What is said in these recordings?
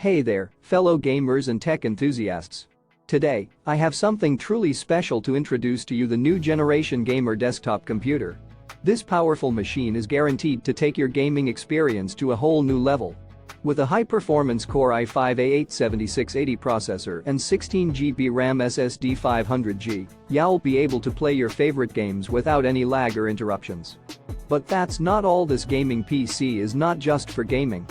Hey there, fellow gamers and tech enthusiasts. Today, I have something truly special to introduce to you: the new generation gamer desktop computer. This powerful machine is guaranteed to take your gaming experience to a whole new level. With a high-performance Core i5-A87680 processor and 16GB Ram SSD 500G, you'll be able to play your favorite games without any lag or interruptions. But that's not all. This gaming PC is not just for gaming.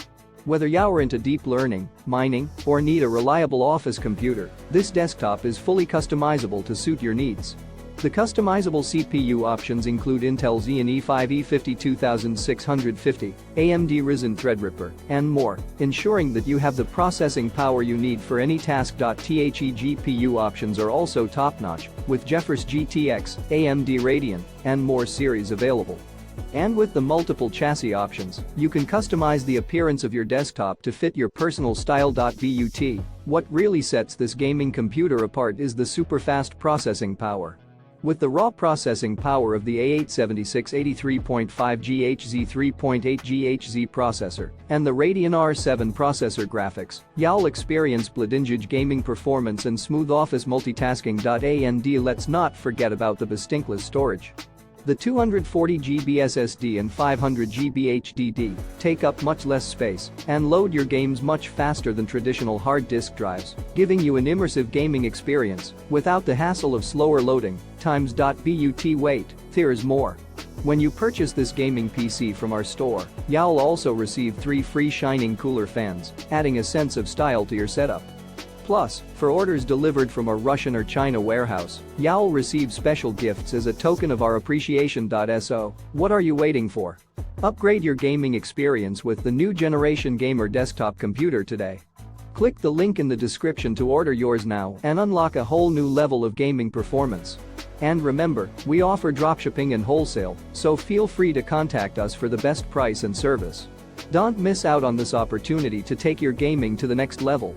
Whether you're into deep learning, mining, or need a reliable office computer, this desktop is fully customizable to suit your needs. The customizable CPU options include Intel Xeon E5 E52650, AMD Ryzen Threadripper, and more, ensuring that you have the processing power you need for any task. The GPU options are also top-notch, with GeForce GTX, AMD Radeon, and more series available. And with the multiple chassis options, you can customize the appearance of your desktop to fit your personal style. But what really sets this gaming computer apart is the super-fast processing power. With the raw processing power of the A876 83.5GHz 3.8GHz processor and the Radeon R7 processor graphics, you'll experience bleeding-edge gaming performance and smooth office multitasking. And let's not forget about the bestinkless storage. The 240GB SSD and 500GB HDD take up much less space and load your games much faster than traditional hard disk drives, giving you an immersive gaming experience without the hassle of slower loading times. But wait, there's more. When you purchase this gaming PC from our store, you'll also receive 3 free shining cooler fans, adding a sense of style to your setup. Plus, for orders delivered from a Russian or China warehouse, you'll receive special gifts as a token of our appreciation. So, what are you waiting for? Upgrade your gaming experience with the new generation gamer desktop computer today. Click the link in the description to order yours now and unlock a whole new level of gaming performance. And remember, we offer dropshipping and wholesale, so feel free to contact us for the best price and service. Don't miss out on this opportunity to take your gaming to the next level.